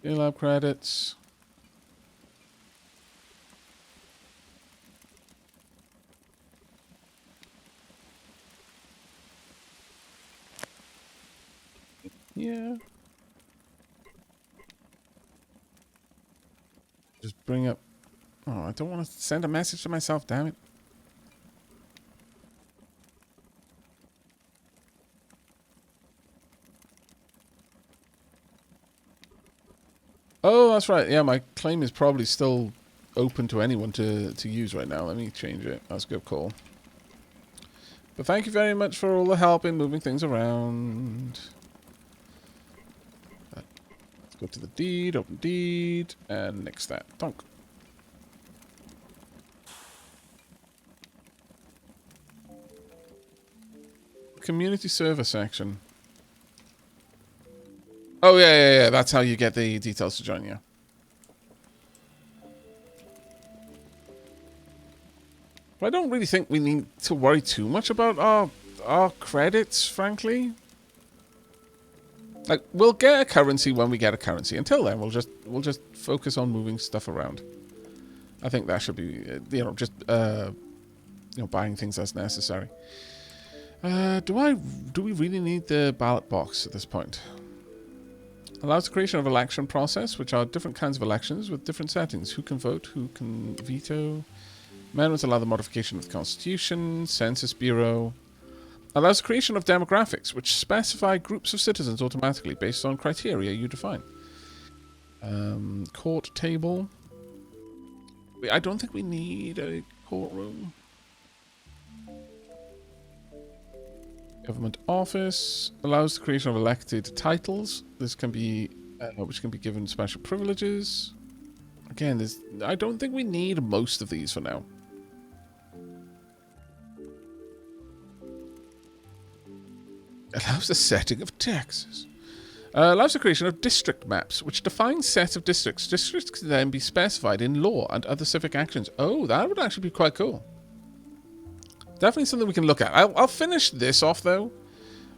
Skill up credits. Yeah. Just bring up... Oh, I don't want to send a message to myself, damn it. Oh, that's right. Yeah, my claim is probably still open to anyone to use right now. Let me change it. That's a good call. But thank you very much for all the help in moving things around. Let's go to the deed, open deed, and nix that. Donk. Community server section. Oh, yeah. That's how you get the details to join, yeah. But I don't really think we need to worry too much about our credits, frankly. Like, we'll get a currency when we get a currency. Until then, we'll just focus on moving stuff around. I think that should be, just buying things as necessary. Do we really need the ballot box at this point? Allows the creation of election process, which are different kinds of elections with different settings. Who can vote? Who can veto? Amendments allow the modification of the Constitution. Census Bureau. Allows the creation of demographics, which specify groups of citizens automatically based on criteria you define. Court table. I don't think we need a courtroom. Government office allows the creation of elected titles. This can be, which can be given special privileges. Again, I don't think we need most of these for now. Allows the setting of taxes. Allows the creation of district maps, which define sets of districts. Districts can then be specified in law and other civic actions. Oh, that would actually be quite cool. Definitely something we can look at. I'll finish this off, though.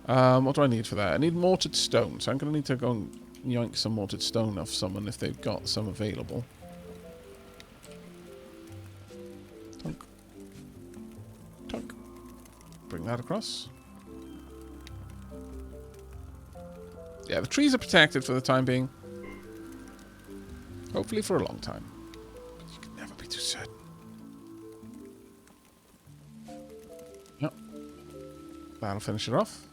What do I need for that? I need mortared stone, so I'm going to need to go and yoink some mortared stone off someone if they've got some available. Tunk. Tunk. Bring that across. Yeah, the trees are protected for the time being. Hopefully for a long time. But you can never be too certain. Yep. That'll finish it off.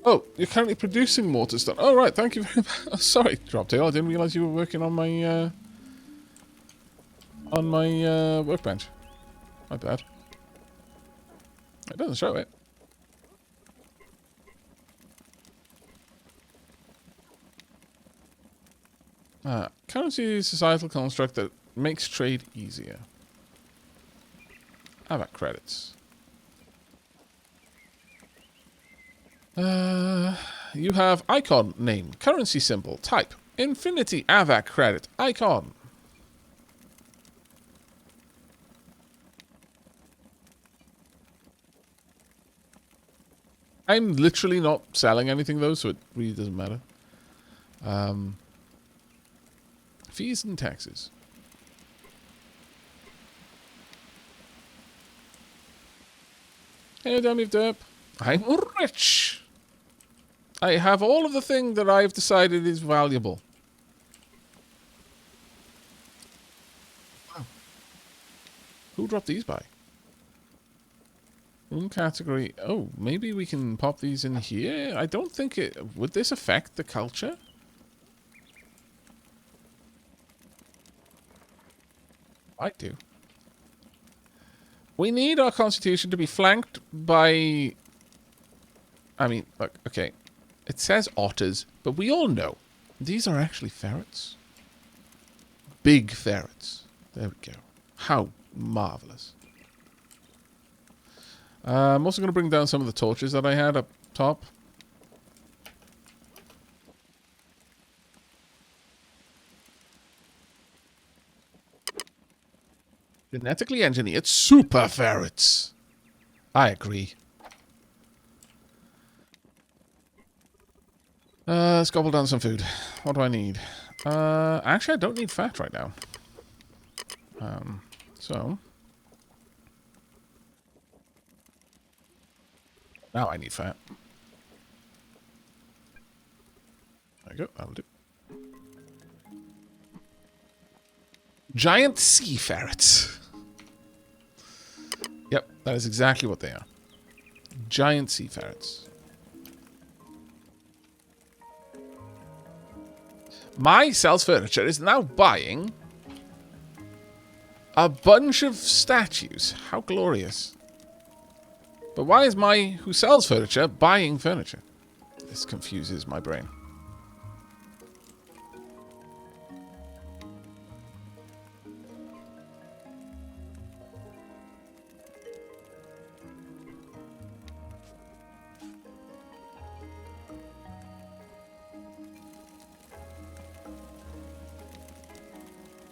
Oh, you're currently producing mortar stone. Oh, right, thank you very much. Sorry, Droptail, I didn't realise you were working on my, workbench. My bad. It doesn't show it. Currency societal construct that makes trade easier. Aavak credits. You have icon name, currency symbol, type, infinity Aavak credit, icon. I'm literally not selling anything though, so it really doesn't matter. Fees and taxes. Hey, dummy derp. I'm rich. I have all of the thing that I've decided is valuable. Wow. Who dropped these by? Room category. Oh, maybe we can pop these in here? I don't think it... Would this affect the culture? I do. We need our constitution to be flanked by... I mean, look, okay. It says otters, but we all know these are actually ferrets. Big ferrets. There we go. How marvelous. I'm also going to bring down some of the torches that I had up top. Genetically engineered super ferrets. I agree. Let's gobble down some food. What do I need? Actually, I don't need fat right now. So now I need fat. There you go. That'll do. Giant sea ferrets. Yep, that is exactly what they are. Giant sea ferrets. My Sells Furniture is now buying a bunch of statues. How glorious. But why is my Who Sells Furniture buying furniture? This confuses my brain.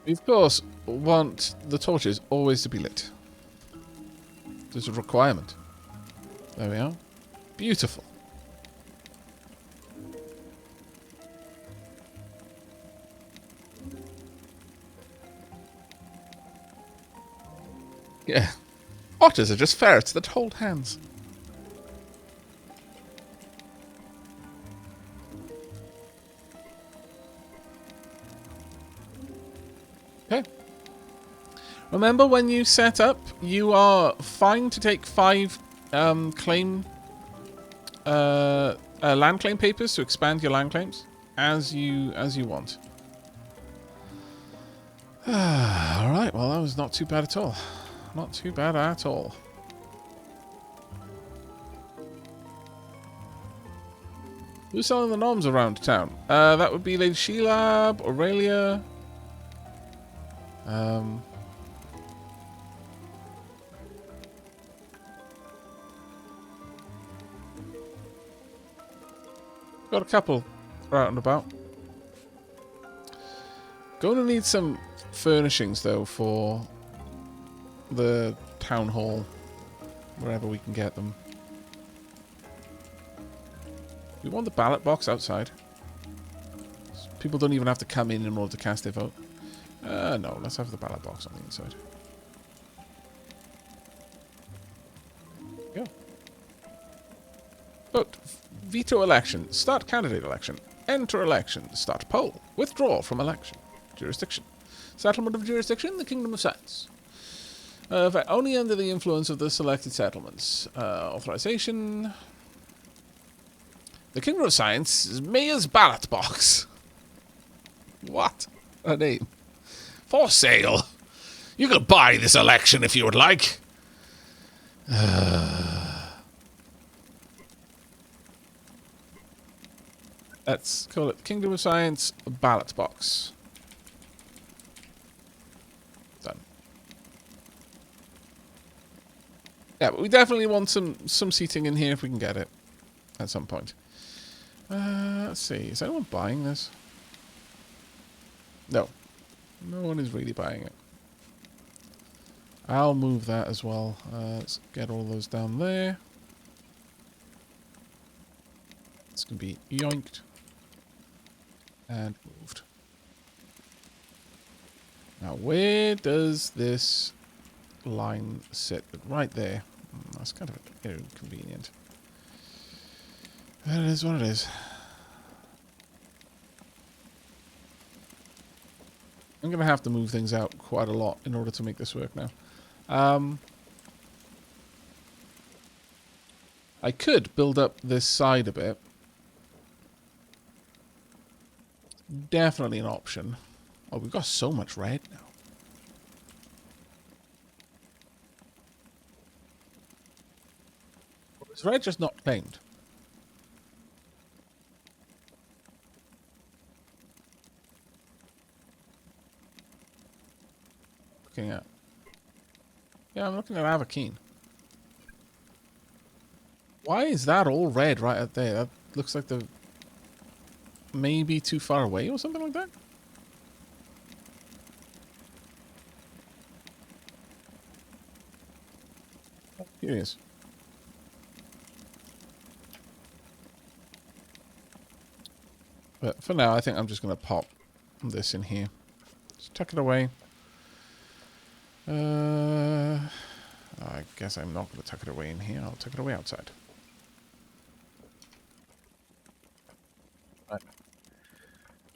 We, of course, want the torches always to be lit. There's a requirement. There we are. Beautiful. Yeah. Otters are just ferrets that hold hands. Okay. Remember, when you set up, you are fine to take 5 land claim papers to expand your land claims as you want. All right. Well, that was not too bad at all. Not too bad at all. Who's selling the noms around town? That would be Lady Sheila, Aurelia. Got a couple out and about. Going to need some furnishings, though, for the town hall, wherever we can get them. We want the ballot box outside. People don't even have to come in order to cast their vote. No, let's have the ballot box on the inside. Go. Vote. Veto election. Start candidate election. Enter election. Start poll. Withdraw from election. Jurisdiction. Settlement of jurisdiction, the Kingdom of Science. Only under the influence of the selected settlements. Authorization. The Kingdom of Science Mayor's Ballot Box. What a name. For sale. You can buy this election if you would like. Let's call it Kingdom of Science Ballot Box. Done. Yeah, but we definitely want some seating in here if we can get it at some point. Let's see. Is anyone buying this? No. No one is really buying it. I'll move that as well. Let's get all those down there. It's going to be yoinked. And moved. Now, where does this line sit? Right there. That's kind of inconvenient. That is what it is. I'm going to have to move things out quite a lot in order to make this work now. I could build up this side a bit. Definitely an option. Oh, we've got so much red now. Is red just not claimed? Looking at. Yeah, I'm looking at Aavak. Why is that all red right up there? That looks like the maybe too far away or something like that. Here he is. But for now, I think I'm just going to pop this in here. Just tuck it away. I guess I'm not going to tuck it away in here. I'll tuck it away outside. Right.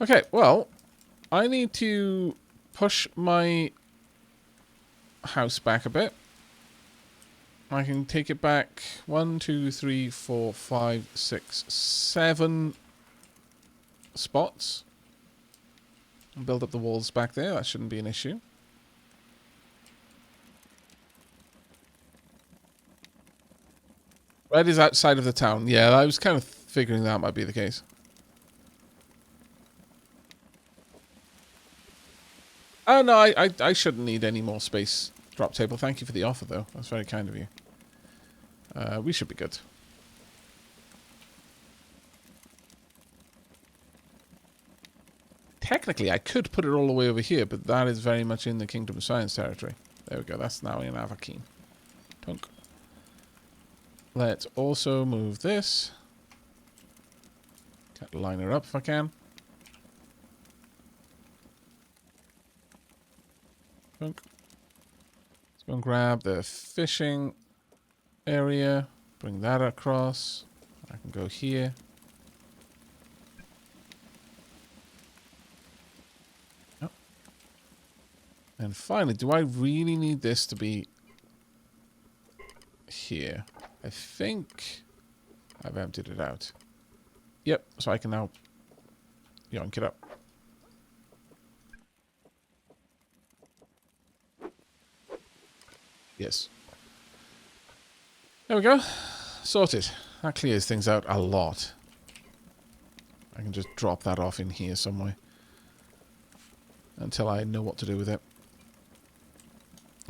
Okay, well, I need to push my house back a bit. I can take it back 1, 2, 3, 4, 5, 6, 7 spots. And build up the walls back there. That shouldn't be an issue. Red is outside of the town. Yeah, I was kind of figuring that might be the case. Oh, no, I shouldn't need any more space drop table. Thank you for the offer, though. That's very kind of you. We should be good. Technically, I could put it all the way over here, but that is very much in the Kingdom of Science territory. There we go. That's now in Aavak. Tunk. Let's also move this. Line her up if I can. Tunk. Let's go and grab the fishing area. Bring that across. I can go here. And finally, do I really need this to be here? I think I've emptied it out. Yep, so I can now yoink it up. Yes. There we go. Sorted. That clears things out a lot. I can just drop that off in here somewhere until I know what to do with it.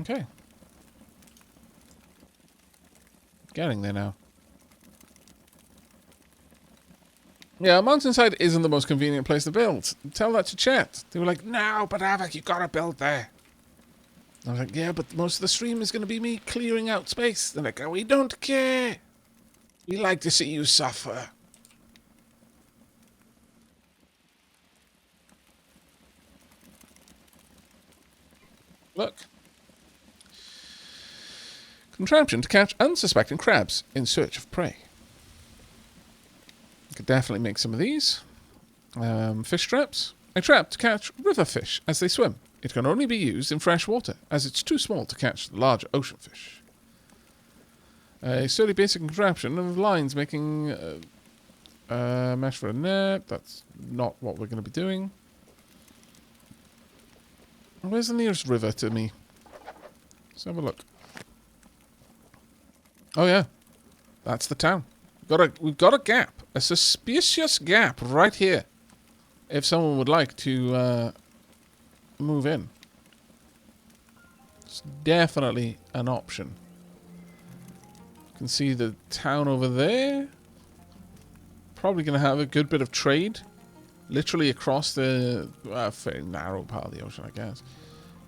Okay. Getting there now. Yeah, Mountainside isn't the most convenient place to build. Tell that to chat. They were like, no, but Aavak, you gotta build there. I was like, yeah, but most of the stream is going to be me clearing out space. They're like, oh, we don't care. We like to see you suffer. Look. Contraption to catch unsuspecting crabs in search of prey. Could definitely make some of these. Fish traps. A trap to catch river fish as they swim. It can only be used in fresh water, as it's too small to catch the larger ocean fish. A sturdy basic contraption of lines making mesh for a net. That's not what we're going to be doing. Where's the nearest river to me? Let's have a look. Oh yeah, that's the town. We've got a gap, a suspicious gap right here. If someone would like to move in, it's definitely an option. You can see the town over there. Probably going to have a good bit of trade, literally across the very narrow part of the ocean, I guess.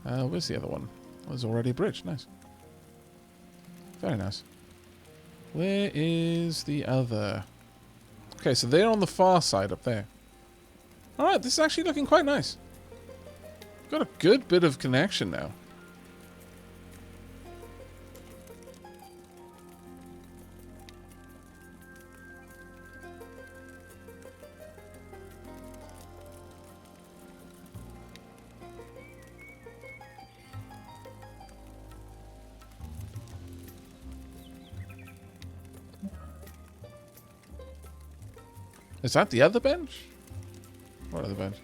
Where's the other one? There's already a bridge. Nice. Very nice. Where is the other? Okay, so they're on the far side up there. Alright, this is actually looking quite nice. Got a good bit of connection now. Is that the other bench? What other bench?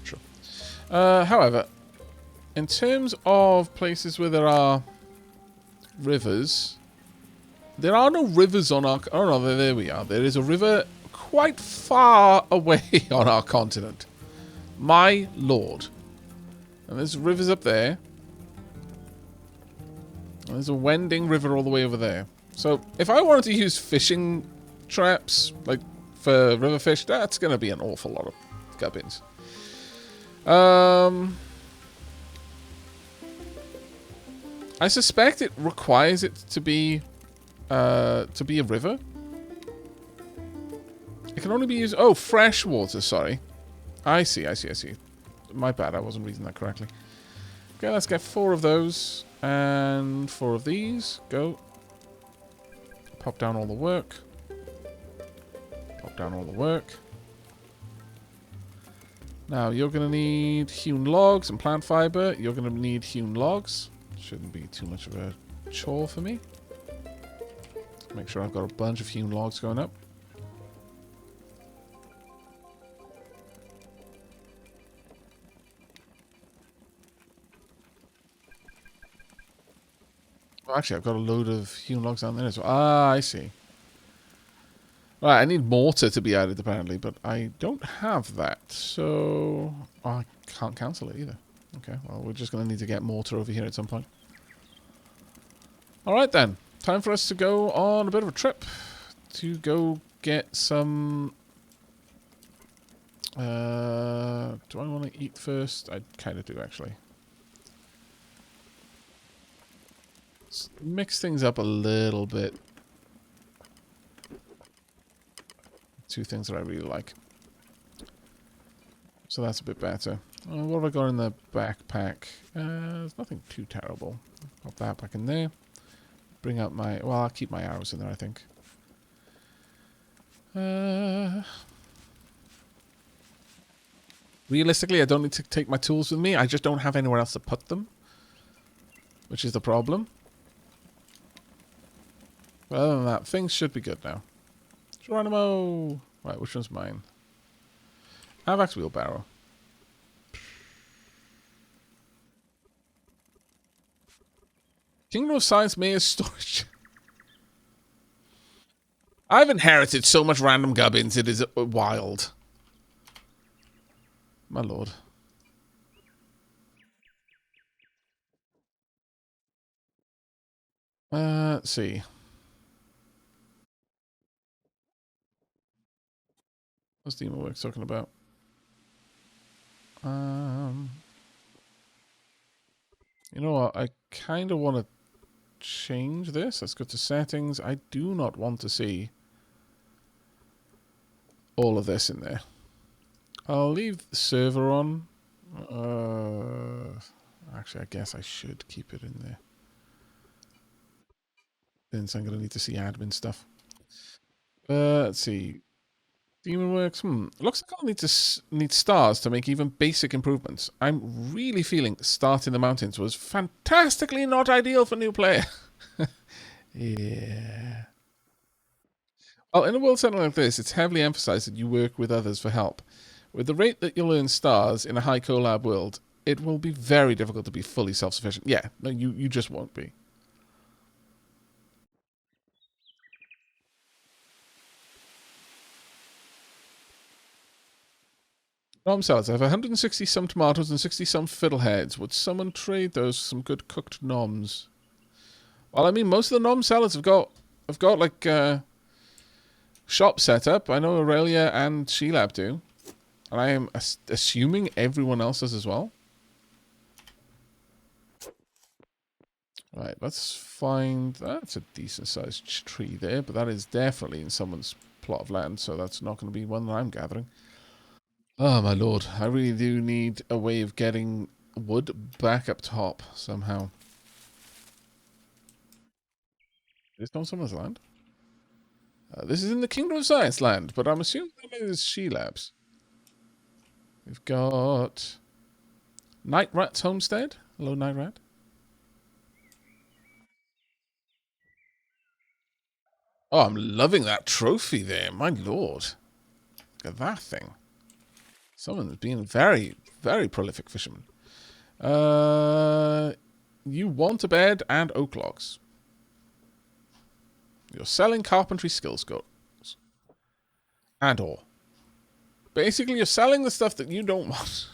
Sure. However, in terms of places where there are rivers, there are no rivers on our... Oh no, there we are. There is a river quite far away on our continent. My lord. And there's rivers up there. There's a wending river all the way over there. So, if I wanted to use fishing traps, like, for river fish, that's going to be an awful lot of gubbins. I suspect it requires it to be a river. It can only be used... Oh, fresh water, sorry. I see. My bad, I wasn't reading that correctly. Okay, let's get 4 of those. And 4 of these. Go. Pop down all the work. Pop down all the work. Now, you're going to need hewn logs and plant fiber. You're going to need hewn logs. Shouldn't be too much of a chore for me. Make sure I've got a bunch of hewn logs going up. Well, actually, I've got a load of hewn logs down there as well. Ah, I see. Right, I need mortar to be added, apparently, but I don't have that, so... Oh, I can't cancel it either. Okay, well, we're just going to need to get mortar over here at some point. Alright then, time for us to go on a bit of a trip to go get some... do I want to eat first? I kind of do, actually. Let's mix things up a little bit. 2 things that I really like. So that's a bit better. What have I got in the backpack? There's nothing too terrible. Pop that back in there. Bring up my... Well, I'll keep my arrows in there, I think. Realistically, I don't need to take my tools with me. I just don't have anywhere else to put them. Which is the problem. But other than that, things should be good now. Geronimo! Right, which one's mine? Aavak's wheelbarrow. Kingdom of Science Mayor's storage. I've inherited so much random gubbins, it is wild. My lord. Let's see. What's Demon Works talking about? You know what? I kind of want to change this. Let's go to settings. I do not want to see all of this in there. I'll leave the server on. Actually, I guess I should keep it in there. Since I'm going to need to see admin stuff. Let's see. Demon Works. Looks like I'll need stars to make even basic improvements. I'm really feeling Start in the Mountains was fantastically not ideal for new player. Yeah. Well, in a world setting like this, it's heavily emphasized that you work with others for help. With the rate that you'll earn stars in a high collab world, it will be very difficult to be fully self-sufficient. Yeah, no, you just won't be. Nom salads. I have 160 some tomatoes and 60 some fiddleheads. Would someone trade those for some good cooked noms? Well, I mean, most of the nom salads have got like shop set up. I know Aurelia and Sheelab do, and I am assuming everyone else does as well. Right, let's find... That's a decent-sized tree there, but that is definitely in someone's plot of land, so that's not going to be one that I'm gathering. Oh, my lord. I really do need a way of getting wood back up top somehow. Is this on someone's land? This is in the Kingdom of Science land, but I'm assuming that is She-Labs. We've got... Night Rat's Homestead. Hello, Night Rat. Oh, I'm loving that trophy there. My lord. Look at that thing. Someone's been very, very prolific fisherman. You want a bed and oak logs. You're selling carpentry skill scores. And ore. Basically, you're selling the stuff that you don't want.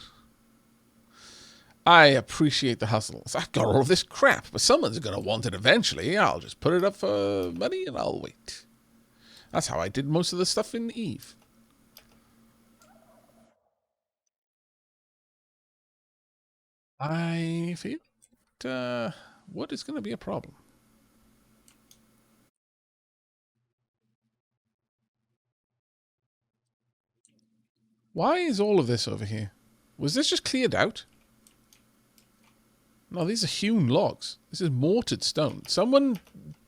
I appreciate the hustle. So I've got all of this crap, but someone's going to want it eventually. I'll just put it up for money and I'll wait. That's how I did most of the stuff in Eve. I feel wood is going to be a problem. Why is all of this over here? Was this just cleared out? No, these are hewn logs. This is mortared stone. Someone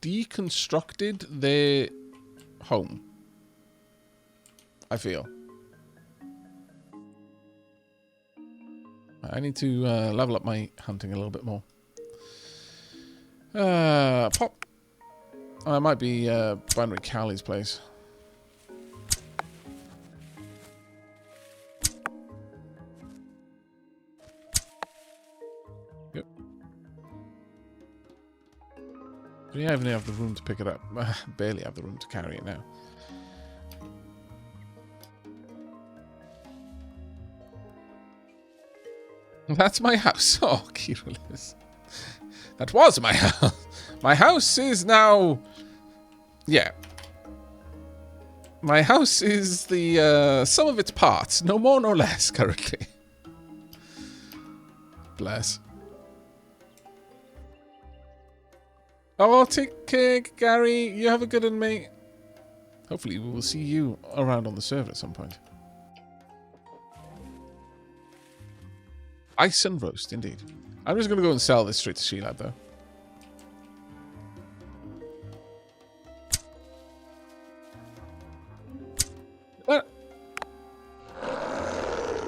deconstructed their home, I feel. I need to level up my hunting a little bit more. Pop. It might be Binary Callie's place. Yep. Do you even have the room to pick it up? Barely have the room to carry it now. That's my house. Oh, Kirilis. That was my house. My house is now... Yeah. My house is the sum of its parts. No more, no less, currently. Bless. Oh, take care, Gary. You have a good one, mate. Hopefully we will see you around on the server at some point. Ice and roast, indeed. I'm just going to go and sell this straight to Sheilab, though.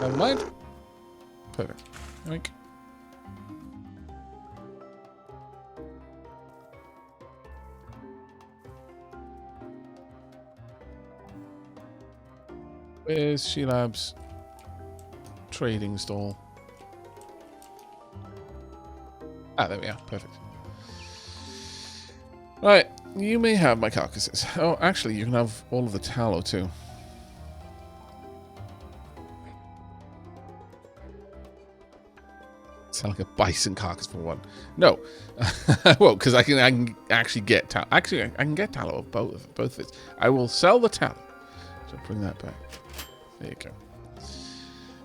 Never mind. Perfect. Yoink. Where's Sheilab's trading stall? Ah, there we are. Perfect. Right, you may have my carcasses. Oh, actually, you can have all of the tallow, too. Sound like a bison carcass for one. No. Well, because I can actually get tallow. Actually, I can get tallow of both of it. I will sell the tallow. So bring that back. There you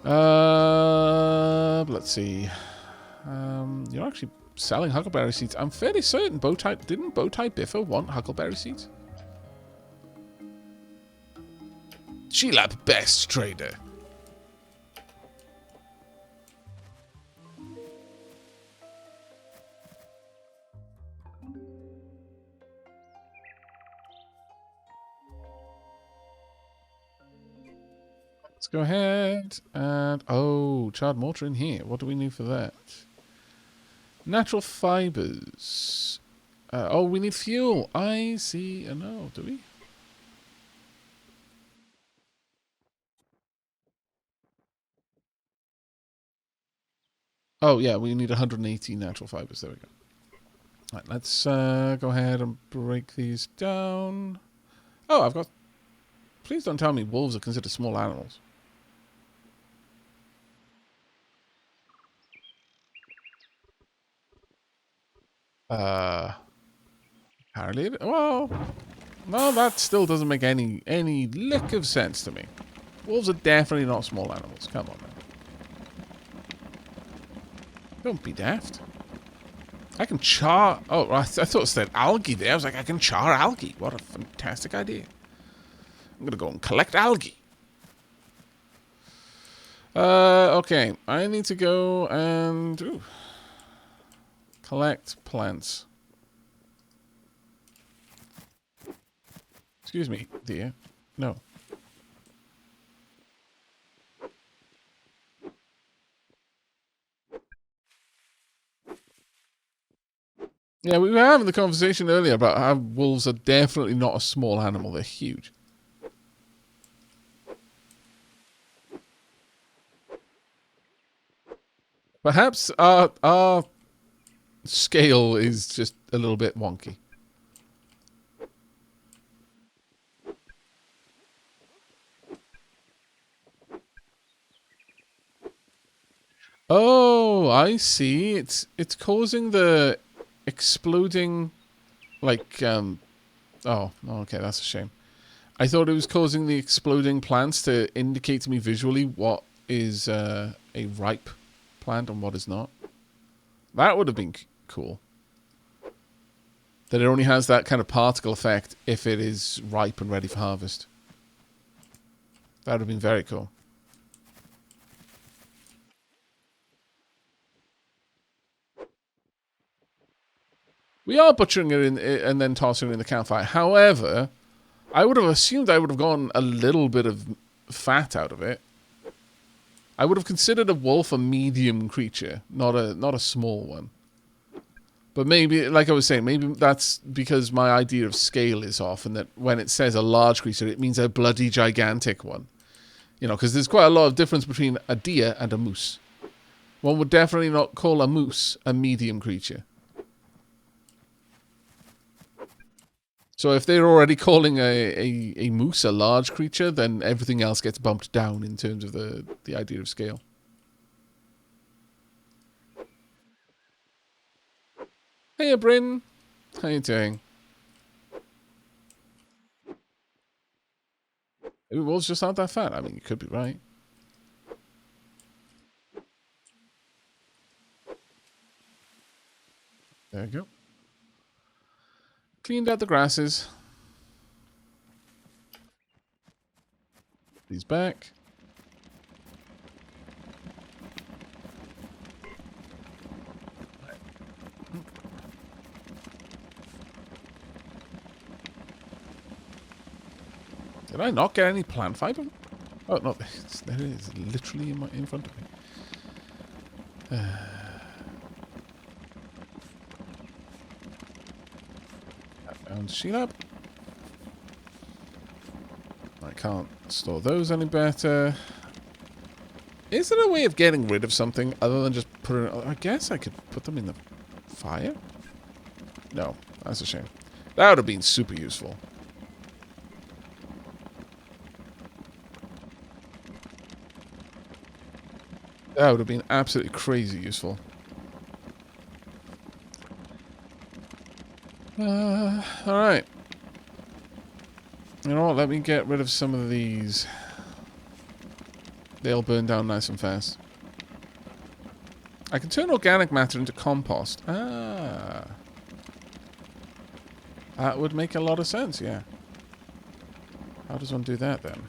go. Let's see. You're actually selling huckleberry seeds. I'm fairly certain didn't Bowtie Biffa want huckleberry seeds? Sheilab best trader. Let's go ahead and... Oh, charred mortar in here. What do we need for that? Natural fibers. Oh, we need fuel. I see. No, do we? Oh, yeah, we need 180 natural fibers. There we go. Right, let's go ahead and break these down. Oh, I've got... Please don't tell me wolves are considered small animals. Apparently... Well... No, that still doesn't make any lick of sense to me. Wolves are definitely not small animals. Come on, man. Don't be daft. I can char... Oh, I thought it said algae there. I was like, I can char algae. What a fantastic idea. I'm going to go and collect algae. Okay. I need to go and... Ooh, collect plants. Excuse me, dear. No. Yeah, we were having the conversation earlier about how wolves are definitely not a small animal. They're huge. Perhaps our scale is just a little bit wonky. Oh, I see. It's causing the exploding, like, oh, okay, that's a shame. I thought it was causing the exploding plants to indicate to me visually what is a ripe plant and what is not. That would have been cool. That it only has that kind of particle effect if it is ripe and ready for harvest. That would have been very cool. We are butchering it in, and then tossing it in the campfire. However, I would have assumed I would have gotten a little bit of fat out of it. I would have considered a wolf a medium creature, not a small one. But maybe, like I was saying, maybe that's because my idea of scale is off, and that when it says a large creature, it means a bloody gigantic one. You know, because there's quite a lot of difference between a deer and a moose. One would definitely not call a moose a medium creature. So if they're already calling a moose a large creature, then everything else gets bumped down in terms of the idea of scale. Hey, Bryn. How you doing? Maybe wolves just aren't that fat. I mean, you could be right. There you go. Cleaned out the grasses. These back. Did I not get any plant fiber? Oh, no, there it is, literally in front of me. And sheet up. I can't store those any better. Is there a way of getting rid of something other than just putting it... I guess I could put them in the fire? No, that's a shame. That would have been super useful. That would have been absolutely crazy useful. Alright. You know what, let me get rid of some of these. They'll burn down nice and fast. I can turn organic matter into compost. Ah. That would make a lot of sense, yeah. How does one do that then?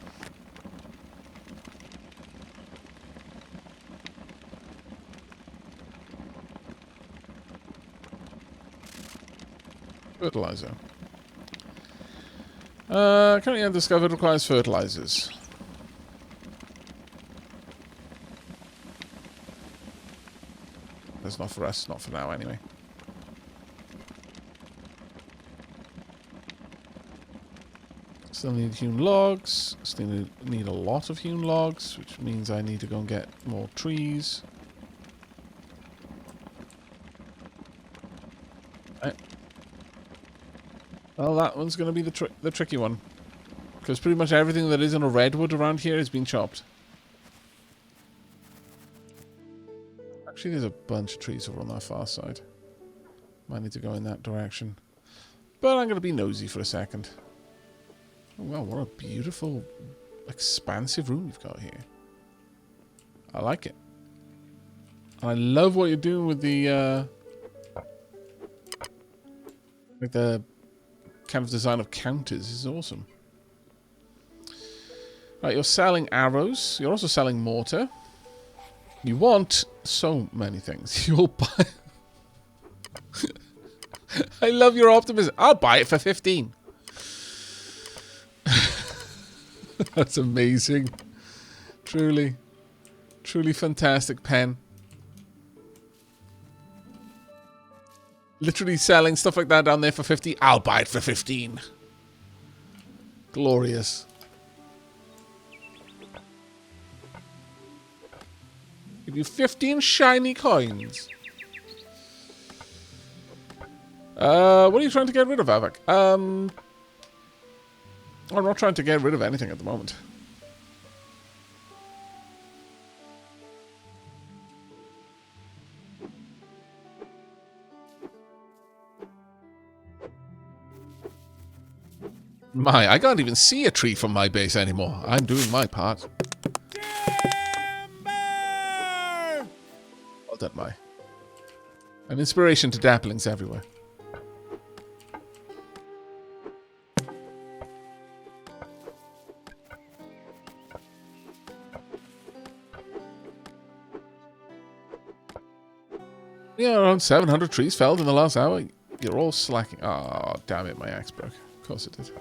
Fertilizer. Currently undiscovered requires fertilizers. That's not for us, not for now anyway. Still need hewn logs. Still need a lot of hewn logs, which means I need to go and get more trees. Right. Well, that one's going to be the tricky one. Because pretty much everything that is in a redwood around here has been chopped. Actually, there's a bunch of trees over on that far side. Might need to go in that direction. But I'm going to be nosy for a second. Oh, wow, what a beautiful, expansive room you've got here. I like it. And I love what you're doing with the kind of design of counters. This is awesome. Right, you're selling arrows. You're also selling mortar. You want so many things. You'll buy... I love your optimism. I'll buy it for 15. That's amazing. Truly. Truly fantastic pen. Literally selling stuff like that down there for 50. I'll buy it for 15. Glorious. Give you 15 shiny coins. What are you trying to get rid of, Aavak? I'm not trying to get rid of anything at the moment. I can't even see a tree from my base anymore. I'm doing my part. Well done, Mai. An inspiration to dapperlings everywhere. Yeah, around 700 trees felled in the last hour. You're all slacking. Oh, damn it, my axe broke. Of course it did.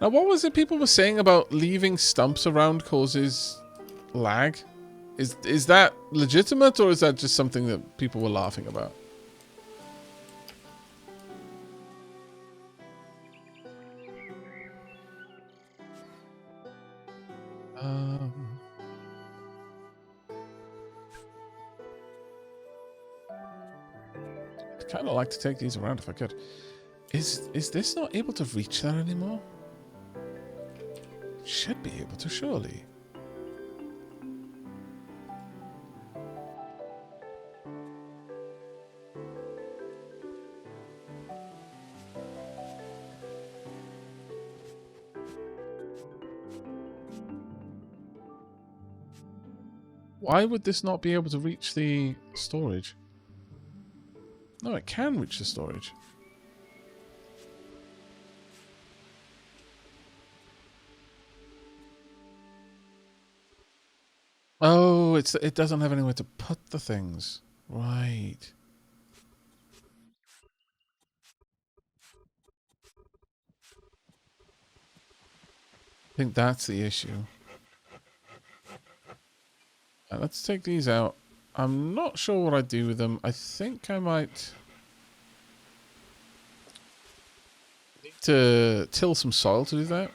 Now, what was it people were saying about leaving stumps around causes lag? Is that legitimate, or is that just something that people were laughing about? Um, I'd kind of like to take these around if I could. Is this not able to reach that anymore? Should be able to, surely. Why would this not be able to reach the storage? No, it can reach the storage. Oh, it doesn't have anywhere to put the things. Right. I think that's the issue. Let's take these out. I'm not sure what I'd do with them. I think I might need to till some soil to do that.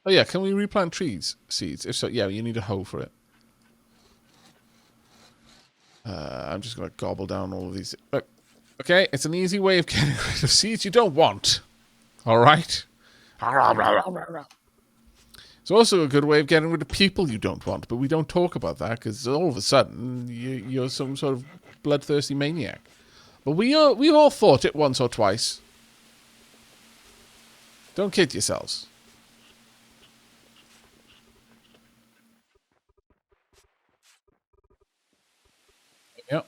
Oh yeah, can we replant seeds? If so, yeah, you need a hoe for it. I'm just going to gobble down all of these. Look, okay, it's an easy way of getting rid of seeds you don't want. All right? It's also a good way of getting rid of people you don't want, but we don't talk about that because all of a sudden you're some sort of bloodthirsty maniac. But we've all thought it once or twice. Don't kid yourselves. Yep.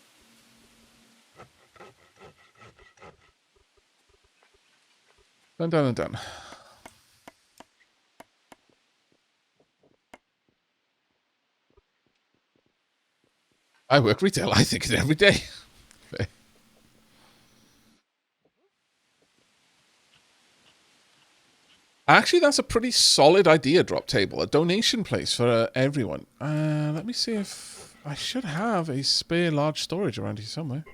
Done, done, and done. I work retail. I think it every day. Actually, that's a pretty solid idea, drop table. A donation place for everyone. Let me see if... I should have a spare large storage around here somewhere.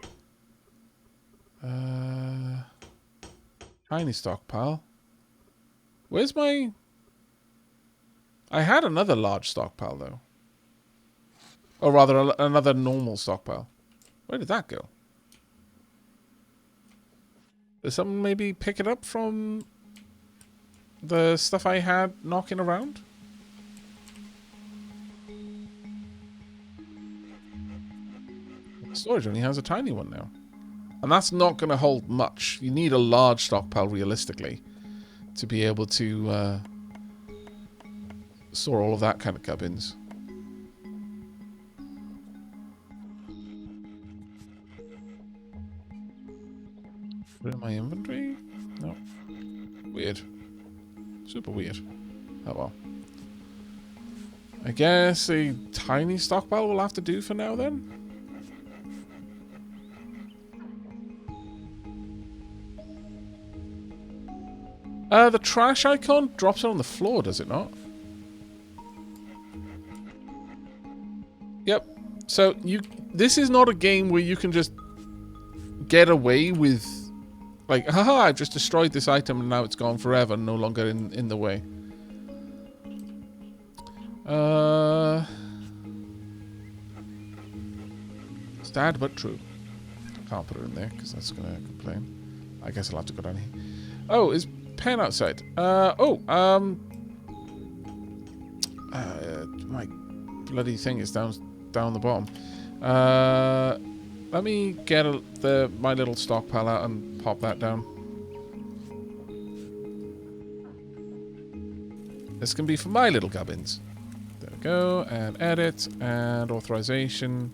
Tiny stockpile. Where's my... I had another large stockpile, though. Or rather, another normal stockpile. Where did that go? Did someone maybe pick it up from the stuff I had knocking around? Storage only has a tiny one now. And that's not going to hold much. You need a large stockpile, realistically, to be able to store all of that kind of gubbins. Put it in my inventory? No. Weird. Super weird. Oh well. I guess a tiny stockpile will have to do for now then? The trash icon drops it on the floor, does it not? Yep. So this is not a game where you can just get away with, like, haha, I've just destroyed this item and now it's gone forever, no longer in the way. Sad but true. Can't put it in there because that's gonna complain. I guess I'll have to go down here. Oh, is pen outside? My bloody thing is down the bottom. Let me get my little stockpile out and pop that down. This can be for my little gubbins. There we go, and edit, and authorization.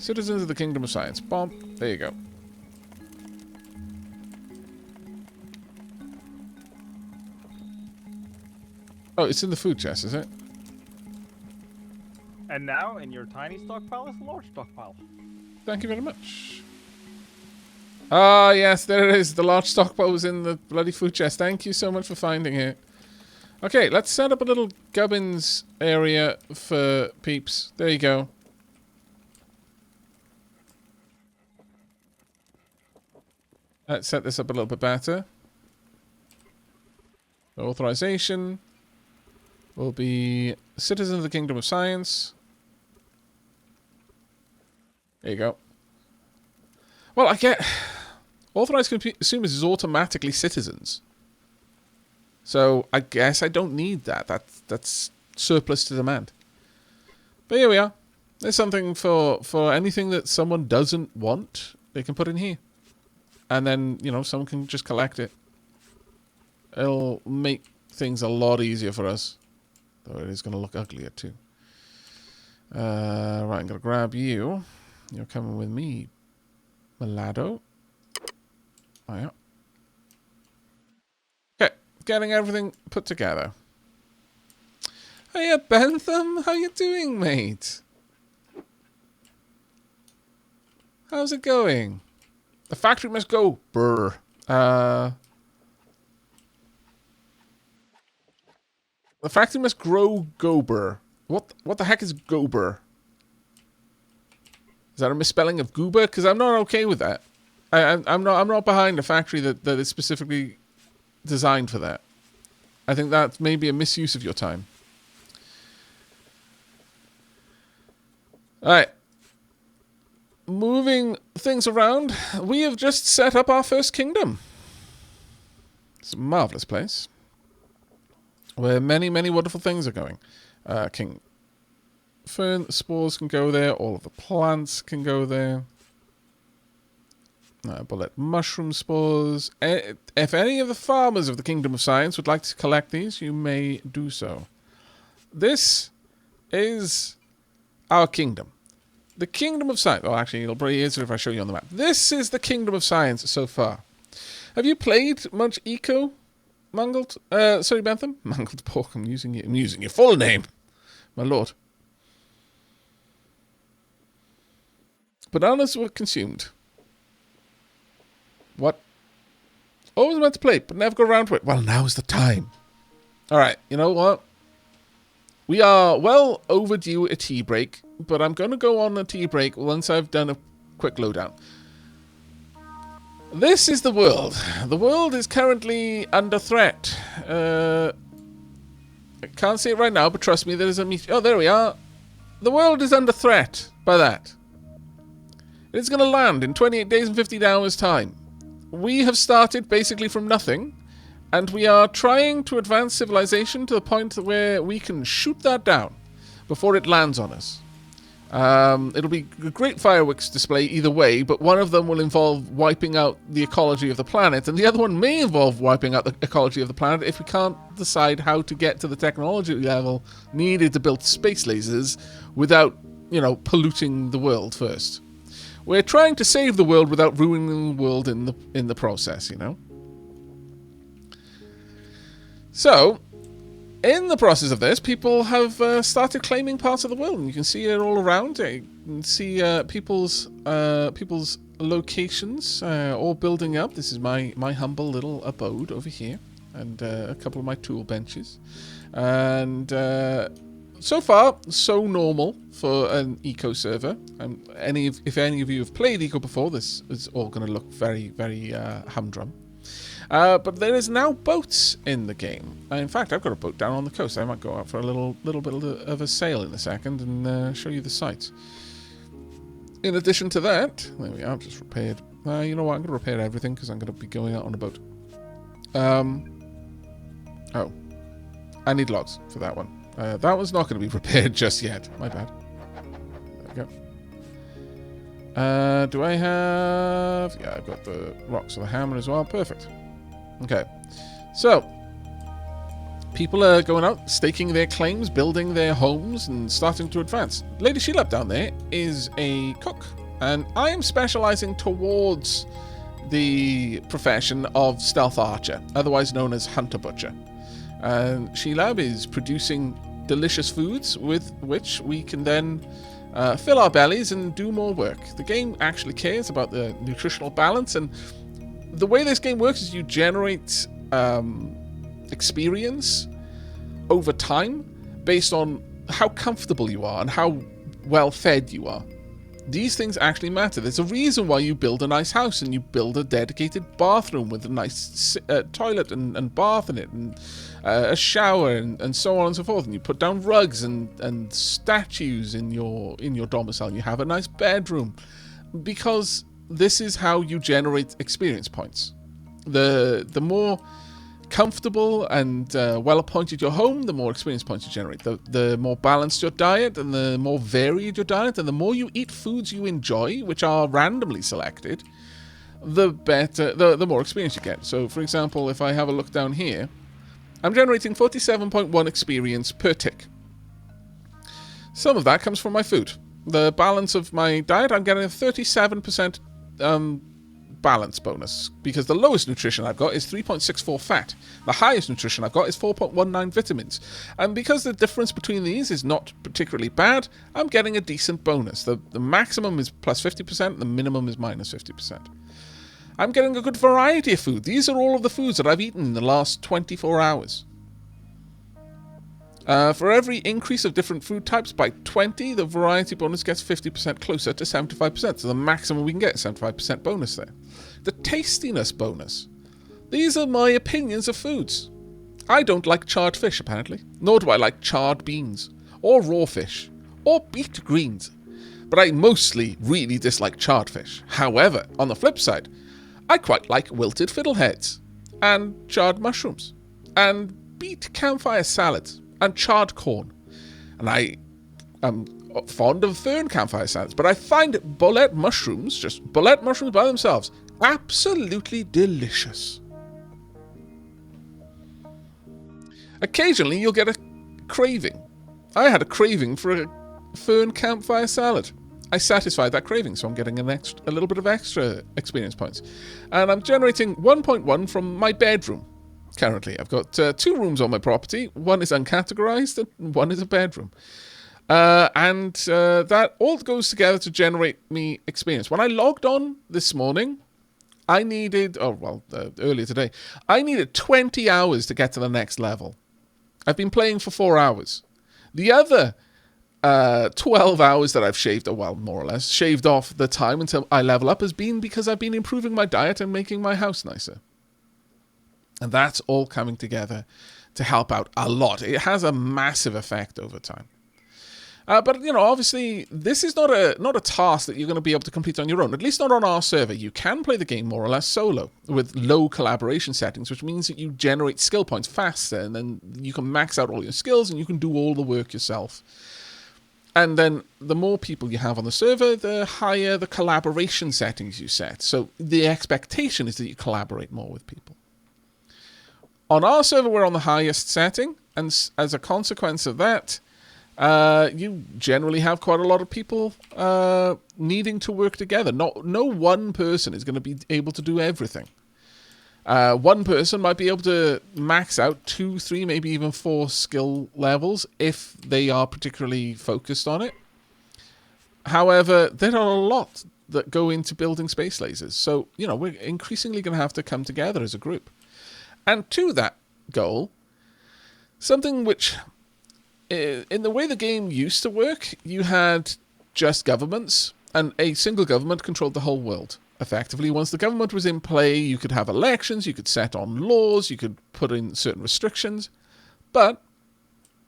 Citizens of the Kingdom of Science. Bomb. There you go. Oh, it's in the food chest, is it? And now, in your tiny stockpile is a large stockpile. Thank you very much. Ah, yes, there it is. The large stockpile was in the bloody food chest. Thank you so much for finding it. Okay, let's set up a little gubbins area for peeps. There you go. Let's set this up a little bit better. Authorization will be citizen of the Kingdom of Science. There you go. Well, I get... Authorized consumers is automatically citizens. So, I guess I don't need that. That's surplus to demand. But here we are. There's something for anything that someone doesn't want, they can put in here. And then, you know, someone can just collect it. It'll make things a lot easier for us. Though it is going to look uglier too. Right, I'm going to grab you. You're coming with me, Malado. Oh, yeah. Okay, getting everything put together. Hiya, Bentham. How you doing, mate? How's it going? The factory must go. Brr. The factory must grow gober. What the heck is gober? Is that a misspelling of goober? Because I'm not okay with that. I'm not behind a factory that is specifically designed for that. I think that's maybe a misuse of your time. Alright. Moving things around, we have just set up our first kingdom. It's a marvellous place. Where many, many wonderful things are going. King Fern spores can go there. All of the plants can go there. Bullet mushroom spores. If any of the farmers of the Kingdom of Science would like to collect these, you may do so. This is our kingdom. The Kingdom of Science. Oh, actually, it'll probably answer if I show you on the map. This is the Kingdom of Science so far. Have you played much Eco? Mangled? Sorry, Bentham? Mangled pork. I'm using your full name. My lord. Bananas were consumed. What? Always meant to play, but never got around to it. Well, now's the time. Alright, you know what? We are well overdue a tea break, but I'm going to go on a tea break once I've done a quick lowdown. This is the world. The world is currently under threat. I can't see it right now, but trust me, there is a meteor. Oh, there we are. The world is under threat by that. It's going to land in 28 days and 50 hours' time. We have started basically from nothing, and we are trying to advance civilization to the point where we can shoot that down before it lands on us. It'll be a great fireworks display either way, but one of them will involve wiping out the ecology of the planet, and the other one may involve wiping out the ecology of the planet if we can't decide how to get to the technology level needed to build space lasers without, you know, polluting the world first. We're trying to save the world without ruining the world in the process, you know? So, in the process of this, people have started claiming parts of the world, and you can see it all around. You can see people's locations all building up. This is my humble little abode over here, and a couple of my tool benches. And so far, so normal for an eco server. If any of you have played eco before, this is all going to look very, very humdrum. But there is now boats in the game. In fact, I've got a boat down on the coast. I might go out for a little bit of a sail in a second and show you the sights. In addition to that, there we are, I've just repaired. You know what, I'm going to repair everything because I'm going to be going out on a boat. Oh, I need logs for that one. That one's not going to be repaired just yet. My bad. There we go. Do I have... Yeah, I've got the rocks of the hammer as well. Perfect. Okay. So, People are going out, staking their claims, building their homes, and starting to advance. Lady Sheila down there is a cook, and I am specializing towards the profession of stealth archer, otherwise known as hunter butcher. And Sheila is producing delicious foods with which we can then fill our bellies and do more work. The game actually cares about the nutritional balance, and the way this game works is you generate experience over time based on how comfortable you are and how well fed you are. These things actually matter. There's a reason why you build a nice house and you build a dedicated bathroom with a nice toilet and bath in it, and a shower and so on and so forth. And you put down rugs and statues in your domicile. You have a nice bedroom, because this is how you generate experience points. The more comfortable and well-appointed your home, the more experience points you generate. The more balanced your diet and the more varied your diet, and the more you eat foods you enjoy, which are randomly selected, the better, the more experience you get. So, for example, if I have a look down here, I'm generating 47.1 experience per tick. Some of that comes from my food. The balance of my diet, I'm getting a 37% balance bonus, because the lowest nutrition I've got is 3.64 fat. The highest nutrition I've got is 4.19 vitamins. And because the difference between these is not particularly bad, I'm getting a decent bonus. The maximum is plus 50%, the minimum is minus 50%. I'm getting a good variety of food. These are all of the foods that I've eaten in the last 24 hours. For every increase of different food types by 20, the variety bonus gets 50% closer to 75%. So the maximum we can get is 75% bonus there. The tastiness bonus. These are my opinions of foods. I don't like charred fish, apparently. Nor do I like charred beans, or raw fish, or beet greens. But I mostly really dislike charred fish. However, on the flip side, I quite like wilted fiddleheads, and charred mushrooms, and beet campfire salads, and charred corn. And I am fond of fern campfire salads, but I find boulette mushrooms, just boulette mushrooms by themselves, absolutely delicious. Occasionally you'll get a craving. I had a craving for a fern campfire salad. I satisfied that craving, so I'm getting a little bit of extra experience points. And I'm generating 1.1 from my bedroom. Currently, I've got 2 rooms on my property. One is uncategorized and one is a bedroom. And that all goes together to generate me experience. When I logged on this morning, I needed, earlier today, I needed 20 hours to get to the next level. I've been playing for 4 hours. The other 12 hours that I've shaved, more or less, shaved off the time until I level up has been because I've been improving my diet and making my house nicer. And that's all coming together to help out a lot. It has a massive effect over time. But, obviously, this is not a task that you're going to be able to complete on your own, at least not on our server. You can play the game more or less solo with low collaboration settings, which means that you generate skill points faster, and then you can max out all your skills and you can do all the work yourself. And then the more people you have on the server, the higher the collaboration settings you set. So the expectation is that you collaborate more with people. On our server, we're on the highest setting, and as a consequence of that, you generally have quite a lot of people needing to work together. No one person is going to be able to do everything. One person might be able to max out 2, 3, maybe even 4 skill levels if they are particularly focused on it. However, there are a lot that go into building space lasers. So, we're increasingly going to have to come together as a group. And to that goal, something which, in the way the game used to work, you had just governments, and a single government controlled the whole world. Effectively, once the government was in play, you could have elections, you could set on laws, you could put in certain restrictions. But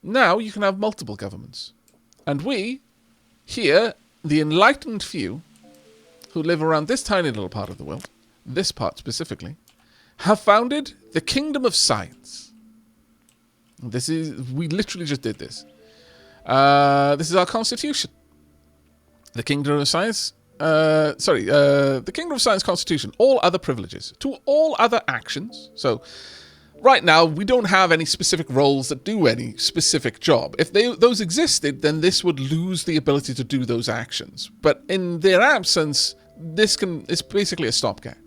now you can have multiple governments. And we, here, the enlightened few, who live around this tiny little part of the world, this part specifically, have founded the Kingdom of Science. We literally just did this. This is our constitution. The Kingdom of Science, the Kingdom of Science Constitution. All other privileges to all other actions. So, right now, we don't have any specific roles that do any specific job. If those existed, then this would lose the ability to do those actions. But in their absence, it's basically a stopgap.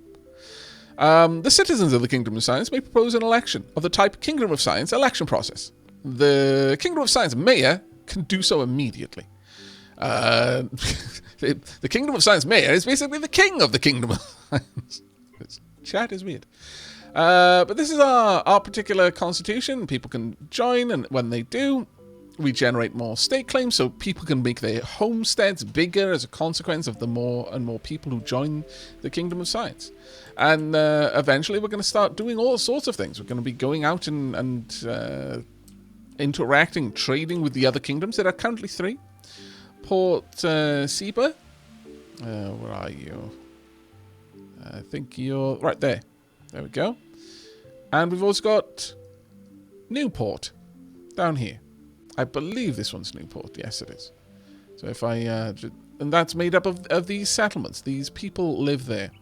The citizens of the Kingdom of Science may propose an election of the type Kingdom of Science election process. The Kingdom of Science mayor can do so immediately. The Kingdom of Science mayor is basically the king of the Kingdom of Science. Chat is weird. But this is our particular constitution. People can join, and when they do, we generate more state claims, so people can make their homesteads bigger as a consequence of the more and more people who join the Kingdom of Science. And eventually we're going to start doing all sorts of things. We're going to be going out and interacting, trading with the other kingdoms. There are currently 3. Port Seba. Where are you? I think you're right there. There we go. And we've also got Newport down here. I believe this one's Newport. Yes, it is. So if I... and that's made up of these settlements. These people live there.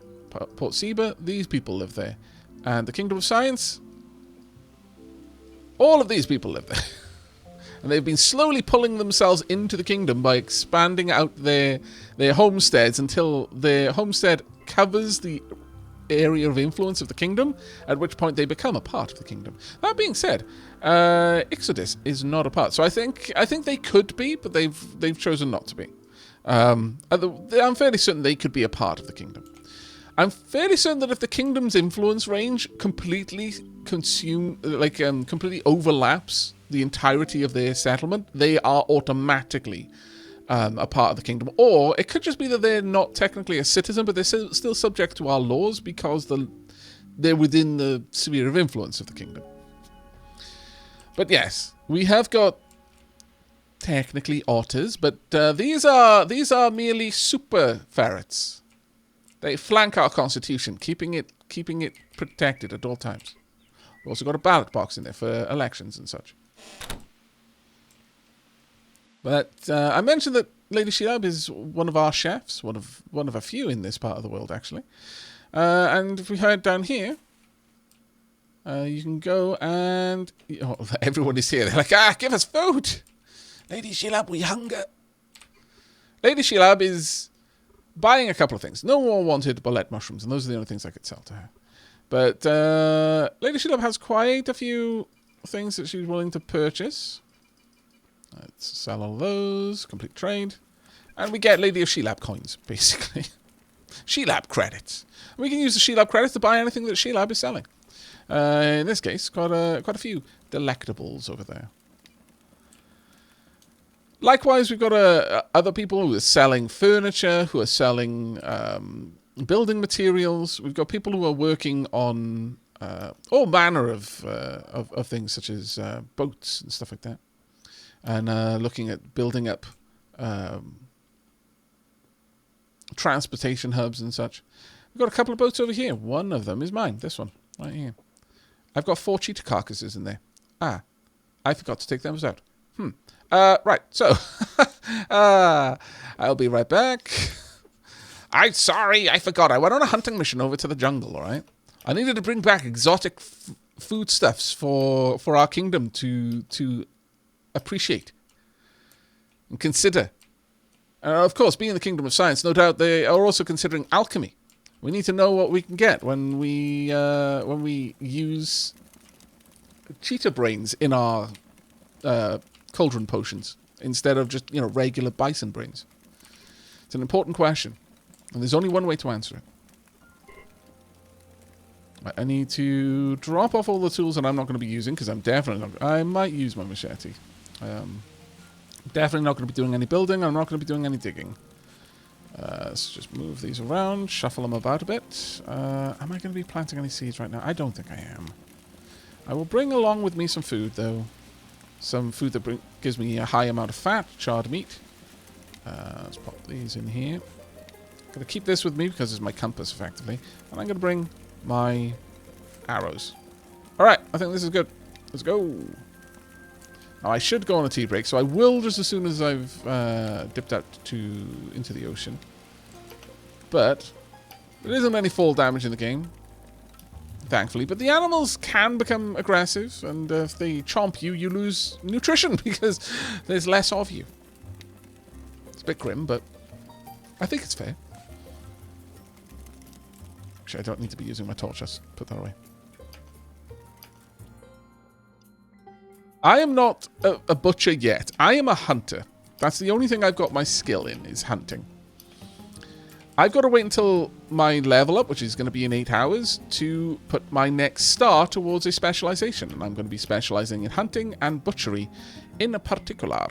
Port Seba, these people live there. And the Kingdom of Science, all of these people live there. And they've been slowly pulling themselves into the kingdom by expanding out their homesteads until their homestead covers the area of influence of the kingdom, at which point they become a part of the kingdom. That being said, Ixodis is not a part. So I think they could be, but they've chosen not to be. I'm fairly certain they could be a part of the kingdom. I'm fairly certain that if the kingdom's influence range completely completely overlaps the entirety of their settlement, they are automatically a part of the kingdom. Or it could just be that they're not technically a citizen, but they're still subject to our laws because they're within the sphere of influence of the kingdom. But yes, we have got technically otters, but these are merely super ferrets. They flank our constitution, keeping it protected at all times. We've also got a ballot box in there for elections and such. But I mentioned that Lady Sheilab is one of our chefs, one of a few in this part of the world, actually. And if we head down here, you can go and... Oh, everyone is here. They're like, give us food! Lady Sheilab, we hunger! Lady Sheilab is buying a couple of things. No more wanted bullet mushrooms, and those are the only things I could sell to her. But Lady Sheilab has quite a few things that she's willing to purchase. Let's sell all those, complete trade. And we get Lady of Sheilab coins, basically. Sheilab credits. We can use the Sheilab credits to buy anything that Sheilab is selling. In this case, quite a few delectables over there. Likewise, we've got other people who are selling furniture, who are selling building materials. We've got people who are working on all manner of things, such as boats and stuff like that. And looking at building up transportation hubs and such. We've got a couple of boats over here. One of them is mine. This one, right here. I've got 4 cheetah carcasses in there. I forgot to take those out. Right, so I'll be right back. I'm sorry, I forgot. I went on a hunting mission over to the jungle, all right? I needed to bring back exotic foodstuffs for our kingdom to appreciate and consider. Of course, being the Kingdom of Science, no doubt they are also considering alchemy. We need to know what we can get when we use cheetah brains in our cauldron potions instead of just regular bison brains. It's an important question, and there's only one way to answer it. I need to drop off all the tools that I'm not going to be using because I'm definitely not. I might use my machete. Definitely not going to be doing any building. I'm not going to be doing any digging. Let's just move these around, shuffle them about a bit. Am I going to be planting any seeds right now? I don't think I am. I will bring along with me some food, though. Some food that gives me a high amount of fat, charred meat. Let's pop these in here. I'm going to keep this with me because it's my compass, effectively. And I'm going to bring my arrows. Alright, I think this is good. Let's go. Now, I should go on a tea break, so I will just as soon as I've dipped out into the ocean. But there isn't any fall damage in the game. thankfully. But the animals can become aggressive, and if they chomp you, you lose nutrition because there's less of you. It's a bit grim, but I think it's fair. Actually, I don't need to be using my torch. Just put that away. I am not a butcher yet. I am a hunter. That's the only thing I've got my skill in, is hunting. I've got to wait until my level up, which is going to be in 8 hours, to put my next star towards a specialization. And I'm going to be specializing in hunting and butchery in particular.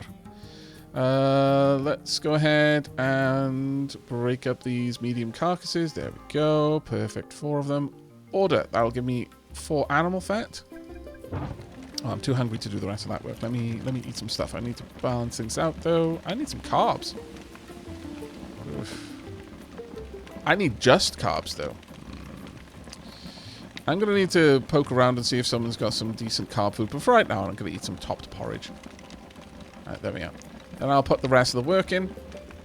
Let's go ahead and break up these medium carcasses. There we go. Perfect. 4 of them. Order. That'll give me 4 animal fat. Oh, I'm too hungry to do the rest of that work. Let me eat some stuff. I need to balance things out, though. I need some carbs. Oof. I need just carbs, though. I'm going to need to poke around and see if someone's got some decent carb food. But for right now, I'm going to eat some topped porridge. Alright, there we go. And I'll put the rest of the work in.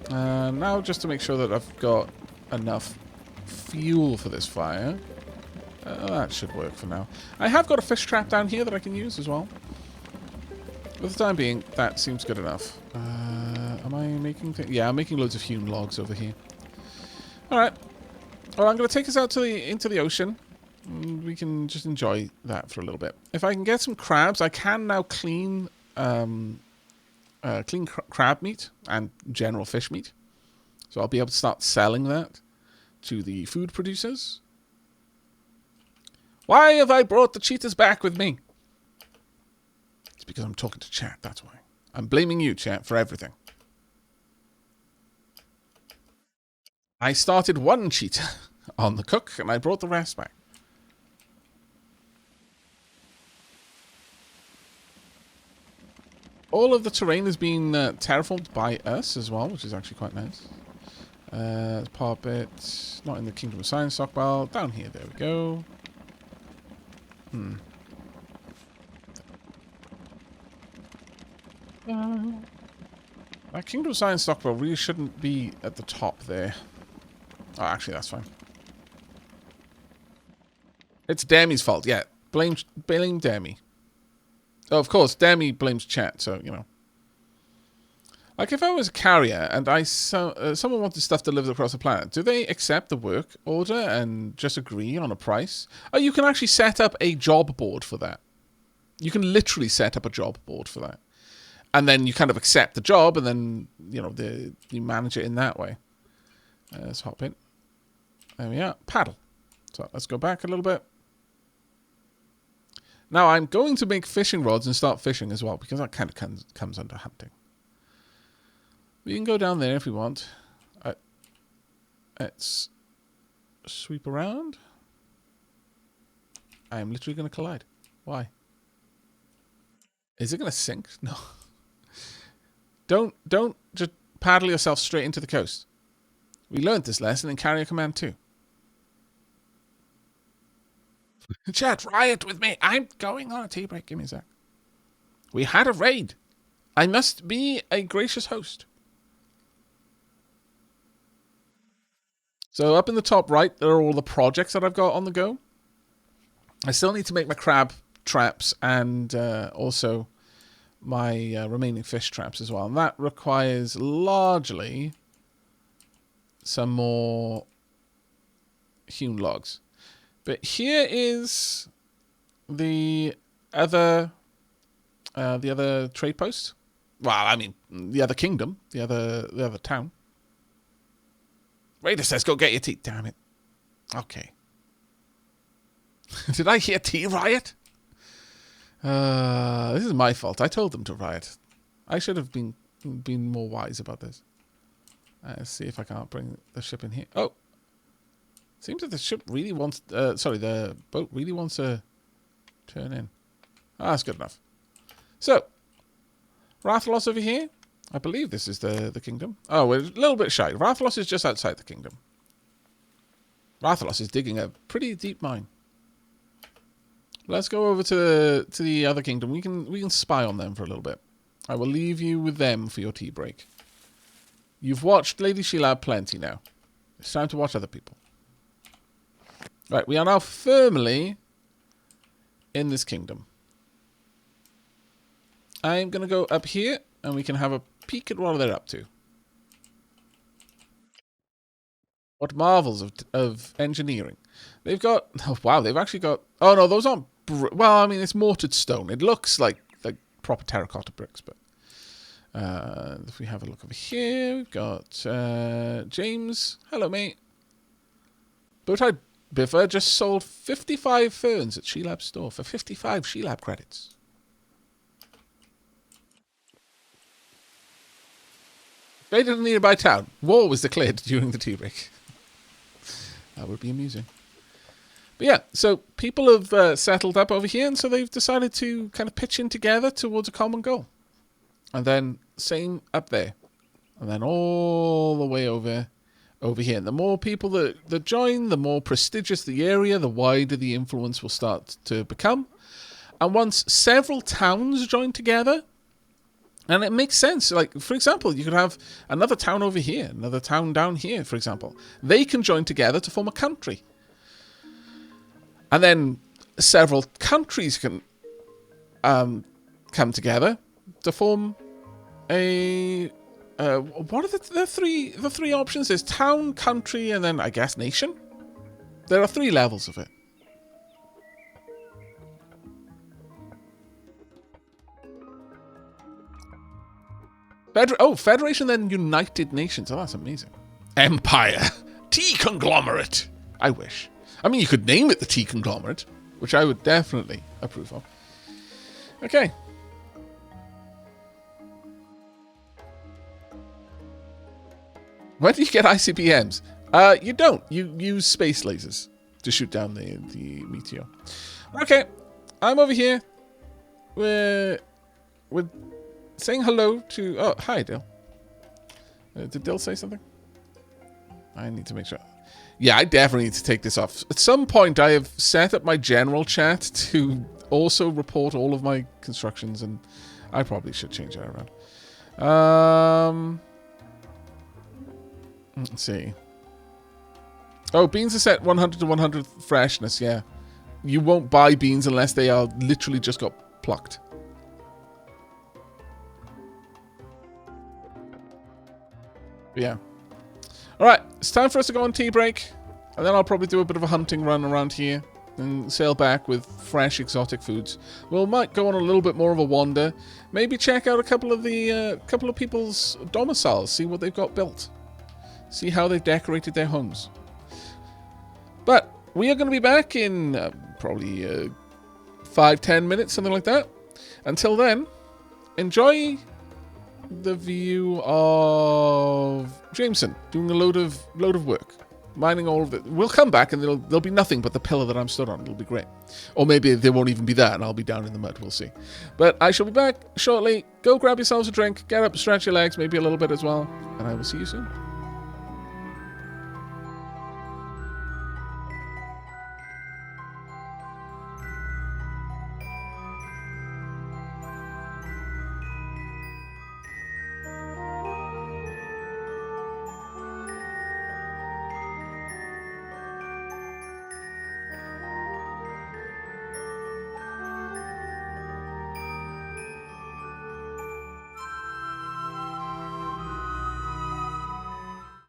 Now, just to make sure that I've got enough fuel for this fire. That should work for now. I have got a fish trap down here that I can use as well. For the time being, that seems good enough. Am I making things? Yeah, I'm making loads of hewn logs over here. Alright. Well, I'm going to take us out to into the ocean. We can just enjoy that for a little bit. If I can get some crabs, I can now clean crab meat and general fish meat. So I'll be able to start selling that to the food producers. Why have I brought the cheetahs back with me? It's because I'm talking to chat, that's why. I'm blaming you, chat, for everything. I started 1 cheetah on the cook, and I brought the rest back. All of the terrain has been terraformed by us as well, which is actually quite nice. Pop it. Not in the Kingdom of Science stockpile. Down here, there we go. That Kingdom of Science stockpile really shouldn't be at the top there. Oh, actually, that's fine. It's Demi's fault, yeah. Blame Demi. Oh, of course, Demi blames chat, so, you know. Like, if I was a carrier and someone wanted stuff delivered across the planet, do they accept the work order and just agree on a price? Oh, you can actually set up a job board for that. You can literally set up a job board for that. And then you kind of accept the job, and then, you know, you manage it in that way. Let's hop in. There we are. Paddle. So let's go back a little bit. Now, I'm going to make fishing rods and start fishing as well, because that kind of comes under hunting. We can go down there if we want. Let's sweep around. I am literally going to collide. Why? Is it going to sink? No. Don't just paddle yourself straight into the coast. We learned this lesson in Carrier Command 2. Chat, riot with me. I'm going on a tea break. Give me a sec. We had a raid. I must be a gracious host. So up in the top right, there are all the projects that I've got on the go. I still need to make my crab traps and also my remaining fish traps as well. And that requires largely some more hewn logs. But here is the other trade post. Well, I mean, the other kingdom, the other town. Raider says, go get your tea. Damn it. Okay. Did I hear tea riot? This is my fault. I told them to riot. I should have been more wise about this. Let's see if I can't bring the ship in here. Oh. Seems that the ship really wants... the boat really wants to turn in. Ah, that's good enough. So, Rathalos over here. I believe this is the kingdom. Oh, we're a little bit shy. Rathalos is just outside the kingdom. Rathalos is digging a pretty deep mine. Let's go over to the other kingdom. We can spy on them for a little bit. I will leave you with them for your tea break. You've watched Lady Sheila plenty now. It's time to watch other people. Right, we are now firmly in this kingdom. I'm going to go up here, and we can have a peek at what they're up to. What marvels of engineering. They've got... Oh, wow, they've actually got... Oh, no, those aren't... Well, I mean, it's mortared stone. It looks like proper terracotta bricks, but... if we have a look over here, we've got James. Hello, mate. Bowtie Biffer just sold 55 ferns at Sheelab store for 55 Sheelab credits. Invaded a nearby town. War was declared during the tea break. That would be amusing. But yeah, so people have settled up over here, and so they've decided to kind of pitch in together towards a common goal. And then same up there. And then all the way over here. And the more people that join, the more prestigious the area, the wider the influence will start to become. And once several towns join together, and it makes sense. Like, for example, you could have another town over here, another town down here, for example. They can join together to form a country. And then several countries can come together to form a... what are the three options? There's town, country, and then, I guess, nation? There are 3 levels of it. Federation, then United Nations. Oh, that's amazing. Empire. Tea conglomerate. I wish. I mean, you could name it the tea conglomerate, which I would definitely approve of. Okay. Where do you get ICBMs? You don't. You use space lasers to shoot down the meteor. Okay. I'm over here. We're saying hello to... Oh, hi, Dill. Did Dill say something? I need to make sure. Yeah, I definitely need to take this off. At some point, I have set up my general chat to also report all of my constructions, and I probably should change that around. Let's see. Oh, beans are set 100 to 100 freshness, yeah. You won't buy beans unless they are literally just got plucked. Yeah. Alright, it's time for us to go on tea break. And then I'll probably do a bit of a hunting run around here. And sail back with fresh exotic foods. We might go on a little bit more of a wander. Maybe check out a couple of people's domiciles. See what they've got built. See how they've decorated their homes. But we are going to be back in probably 5-10 minutes, something like that. Until then, enjoy the view of Jameson doing a load of work, mining all of it. We'll come back and there'll be nothing but the pillar that I'm stood on. It'll be great. Or maybe there won't even be that and I'll be down in the mud. We'll see. But I shall be back shortly. Go grab yourselves a drink, get up, stretch your legs, maybe a little bit as well, and I will see you soon.